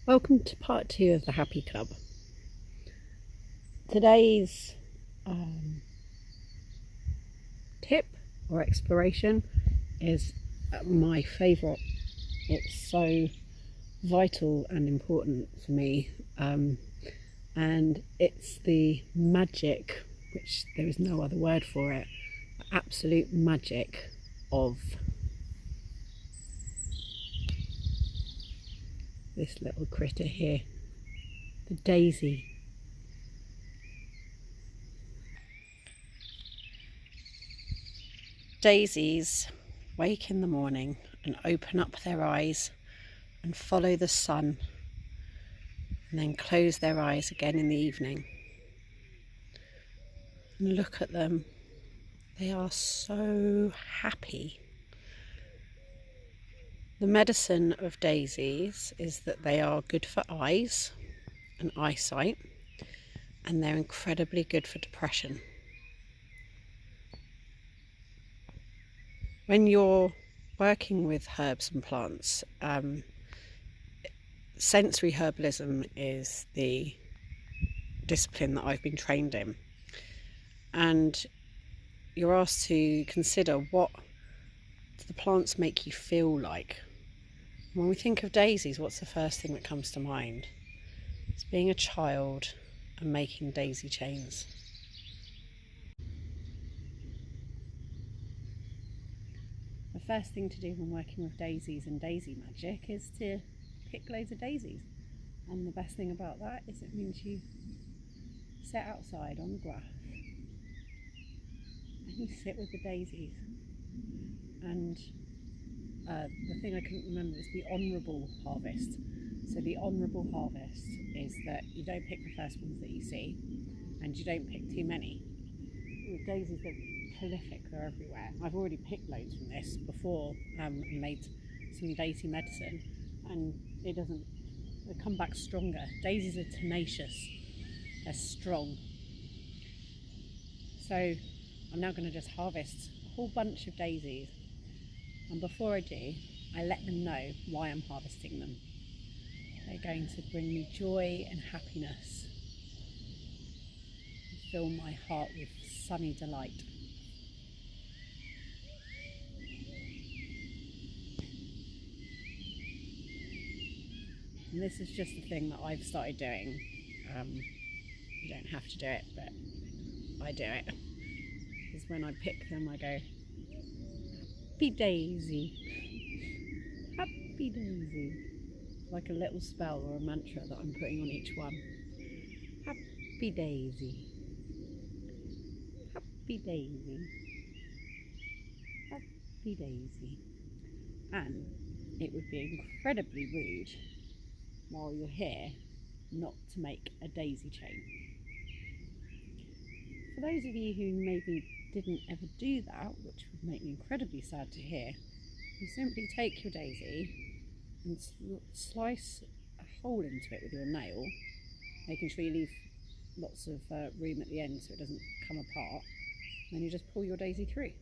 Welcome to part 2 of the Happy Club. Today's tip or exploration is my favourite. It's so vital and important for me, and it's the magic, which there is no other word for it, the absolute magic of this little critter here, the daisy. Daisies wake in the morning and open up their eyes and follow the sun, and then close their eyes again in the evening. And look at them, they are so happy. The medicine of daisies is that they are good for eyes and eyesight, and they're incredibly good for depression. When you're working with herbs and plants, sensory herbalism is the discipline that I've been trained in, and you're asked to consider, what do the plants make you feel like? When we think of daisies, what's the first thing that comes to mind? It's being a child and making daisy chains. The first thing to do when working with daisies and daisy magic is to pick loads of daisies. And the best thing about that is it means you sit outside on the grass and you sit with the daisies. And the thing I couldn't remember is the honourable harvest. So the honourable harvest is that you don't pick the first ones that you see, and you don't pick too many. With daisies, they're prolific, they're everywhere. I've already picked loads from this before and made some daisy medicine, and they come back stronger. Daisies are tenacious, they're strong. So I'm now going to just harvest a whole bunch of daisies. And before I do, I let them know why I'm harvesting them. They're going to bring me joy and happiness, and fill my heart with sunny delight. And this is just a thing that I've started doing. You don't have to do it, but I do it. Because when I pick them, I go, happy daisy, happy daisy. Like a little spell or a mantra that I'm putting on each one. Happy daisy, happy daisy, happy daisy. And it would be incredibly rude while you're here not to make a daisy chain. For those of you who maybe didn't ever do that, which would make me incredibly sad to hear, you simply take your daisy and slice a hole into it with your nail, making sure you leave lots of room at the end so it doesn't come apart. And then you just pull your daisy through.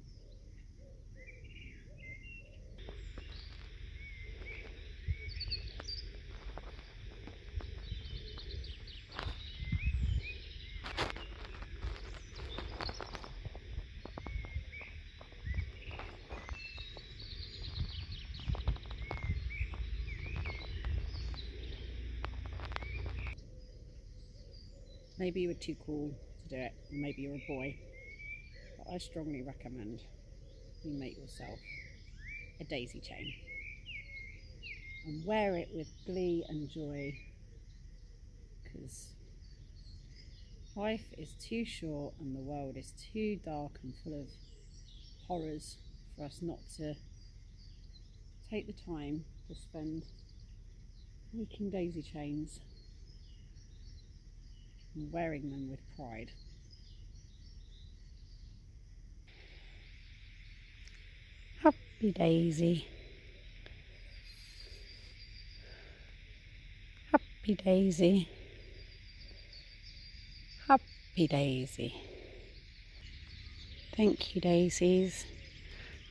Maybe you were too cool to do it, or maybe you're a boy, but I strongly recommend you make yourself a daisy chain and wear it with glee and joy, because life is too short and the world is too dark and full of horrors for us not to take the time to spend making daisy chains and wearing them with pride. Happy daisy, happy daisy, happy daisy. Thank you, daisies.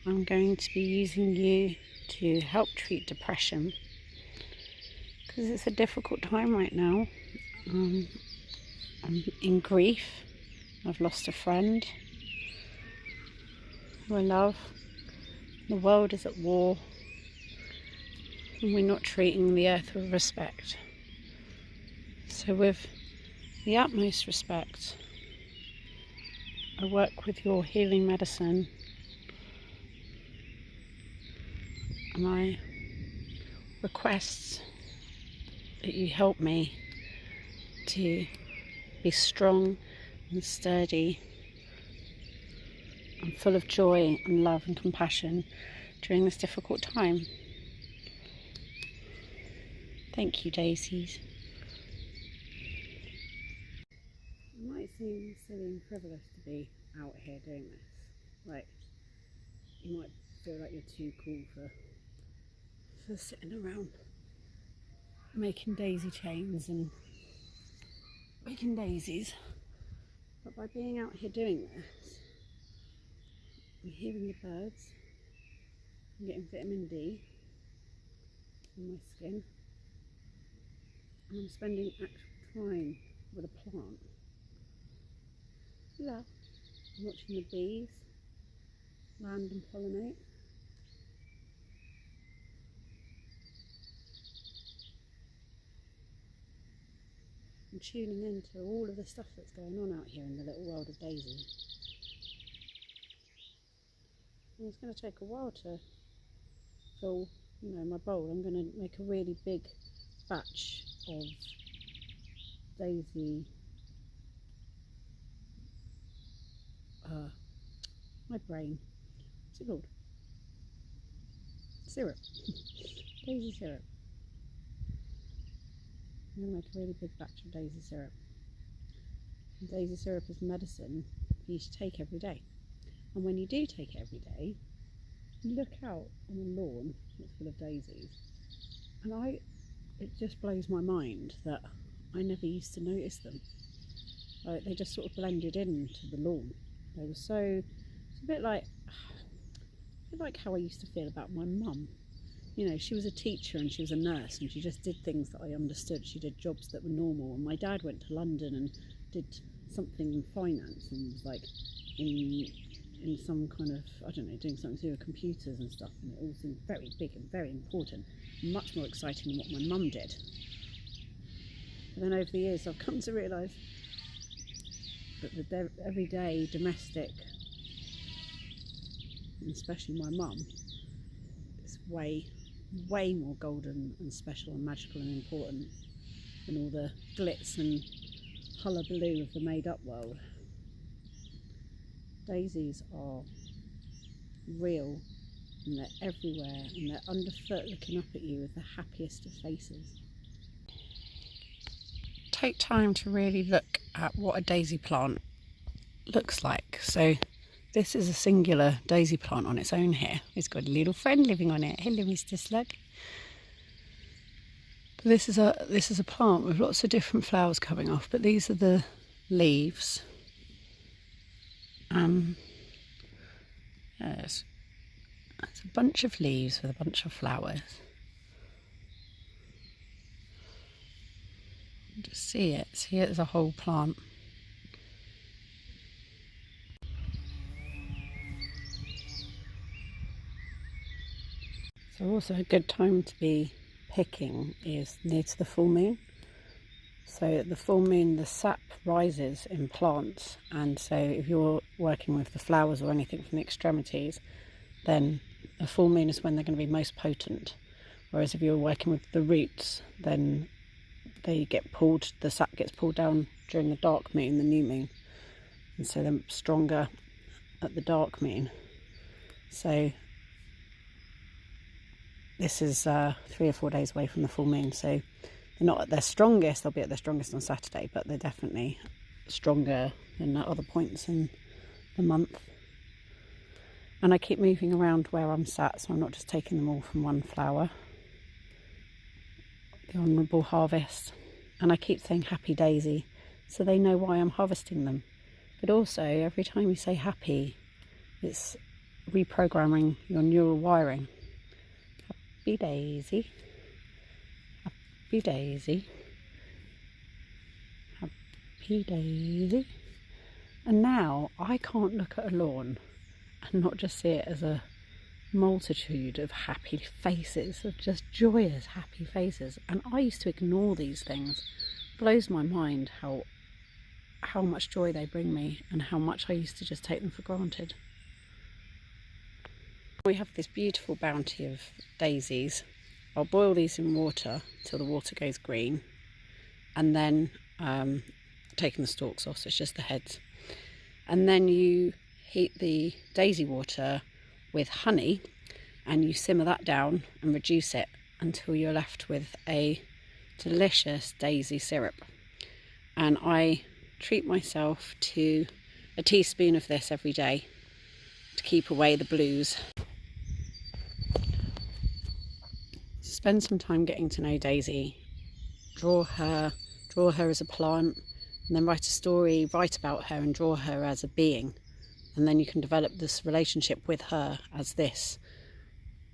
I'm going to be using you to help treat depression because it's a difficult time right now. I'm in grief. I've lost a friend who I love. The world is at war and we're not treating the earth with respect. So with the utmost respect, I work with your healing medicine and I request that you help me to be strong and sturdy and full of joy and love and compassion during this difficult time. Thank you, daisies. It might seem silly and frivolous to be out here doing this. Like, you might feel like you're too cool for sitting around making daisy chains and making daisies. But by being out here doing this, I'm hearing the birds, I'm getting vitamin D in my skin, and I'm spending actual time with a plant. Yeah, I'm watching the bees land and pollinate. I'm tuning into all of the stuff that's going on out here in the little world of Daisy. And it's going to take a while to fill, my bowl. I'm going to make a really big batch of Daisy. My brain. What's it called? Syrup. Daisy syrup. I'm going to make a really big batch of daisy syrup. And daisy syrup is medicine for you to take every day. And when you do take it every day, you look out on the lawn that's full of daisies, and it just blows my mind that I never used to notice them. Like, they just sort of blended into the lawn. They were it's a bit like how I used to feel about my mum. She was a teacher and she was a nurse and she just did things that I understood. She did jobs that were normal. And my dad went to London and did something in finance and was like in some kind of, doing something to do with computers and stuff. And it all seemed very big and very important, and much more exciting than what my mum did. But then over the years I've come to realise that the everyday domestic, and especially my mum, is way more golden and special and magical and important than all the glitz and hullabaloo of the made-up world. Daisies are real, and they're everywhere, and they're underfoot looking up at you with the happiest of faces. Take time to really look at what a daisy plant looks like. So this is a singular daisy plant on its own here. It's got a little friend living on it. Hello, Mr. Slug. This is a plant with lots of different flowers coming off, but these are the leaves. Yes, it's a bunch of leaves with a bunch of flowers. Just see it as a whole plant. So also a good time to be picking is near to the full moon. So at the full moon the sap rises in plants, and so if you're working with the flowers or anything from the extremities, then the full moon is when they're going to be most potent. Whereas if you're working with the roots, then the sap gets pulled down during the dark moon, the new moon, and so they're stronger at the dark moon. So this is 3 or 4 days away from the full moon, so they're not at their strongest. They'll be at their strongest on Saturday, but they're definitely stronger than at other points in the month. And I keep moving around where I'm sat, so I'm not just taking them all from one flower. The honourable harvest. And I keep saying happy daisy, so they know why I'm harvesting them. But also, every time you say happy, It's reprogramming your neural wiring. Happy daisy, happy daisy, happy daisy. And now I can't look at a lawn and not just see it as a multitude of happy faces, of just joyous happy faces. And I used to ignore these things. It blows my mind how much joy they bring me and how much I used to just take them for granted. We have this beautiful bounty of daisies. I'll boil these in water till the water goes green, and then taking the stalks off, so it's just the heads. And then you heat the daisy water with honey and you simmer that down and reduce it until you're left with a delicious daisy syrup. And I treat myself to a teaspoon of this every day to keep away the blues. Spend some time getting to know Daisy. Draw her as a plant, and then write a story, write about her and draw her as a being. And then you can develop this relationship with her as this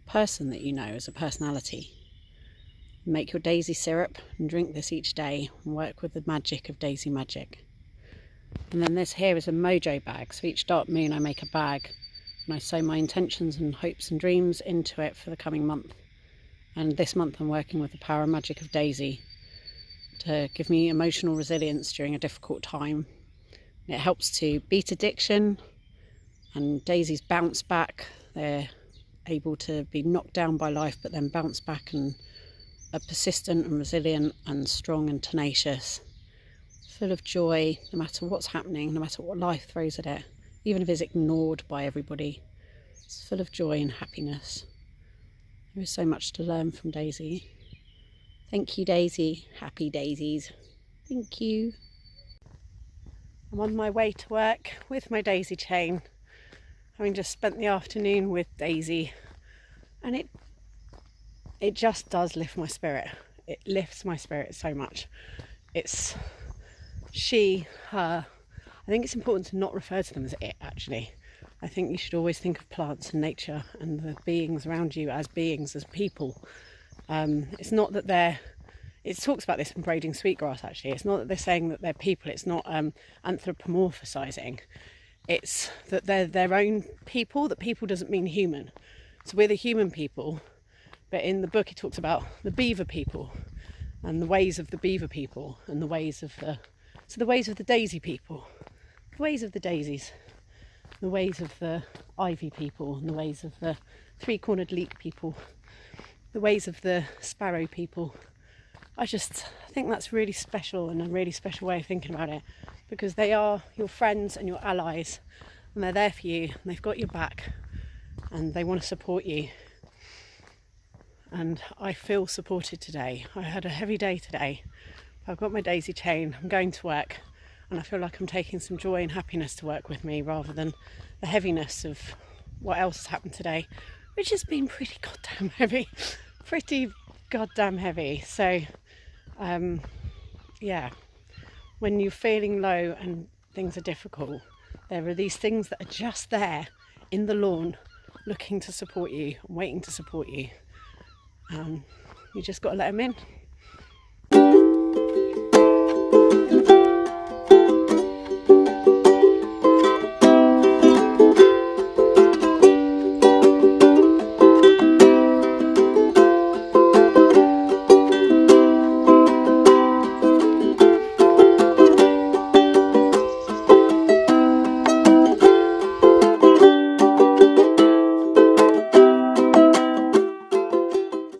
person that you know, as a personality. Make your daisy syrup and drink this each day and work with the magic of daisy magic. And then this here is a mojo bag. So each dark moon I make a bag and I sew my intentions and hopes and dreams into it for the coming month. And this month I'm working with the power and magic of Daisy to give me emotional resilience during a difficult time. It helps to beat addiction, and Daisy's bounce back. They're able to be knocked down by life but then bounce back and are persistent and resilient and strong and tenacious, full of joy no matter what's happening, no matter what life throws at it, even if it's ignored by everybody. It's full of joy and happiness. There is so much to learn from Daisy. Thank you, Daisy. Happy daisies. Thank you. I'm on my way to work with my daisy chain, having just spent the afternoon with Daisy, and it just does lift my spirit. It lifts my spirit so much. It's she, her. I think it's important to not refer to them as it, actually. I think you should always think of plants and nature and the beings around you as beings, as people. It's not that they're... It talks about this in Braiding Sweetgrass, actually. It's not that they're saying that they're people. It's not anthropomorphizing. It's that they're their own people, that people doesn't mean human. So we're the human people, but in the book it talks about the beaver people and the ways of the beaver people and the ways of the... So the ways of the daisy people, the ways of the daisies, the ways of the ivy people, and the ways of the three-cornered leek people, the ways of the sparrow people. I think that's really special, and a really special way of thinking about it, because they are your friends and your allies, and they're there for you, and they've got your back, and they want to support you. And I feel supported today. I had a heavy day today. I've got my daisy chain, I'm going to work, and I feel like I'm taking some joy and happiness to work with me, rather than the heaviness of what else has happened today, which has been pretty goddamn heavy. Pretty goddamn heavy. So, yeah, when you're feeling low and things are difficult, there are these things that are just there in the lawn, looking to support you, waiting to support you. You just got to let them in.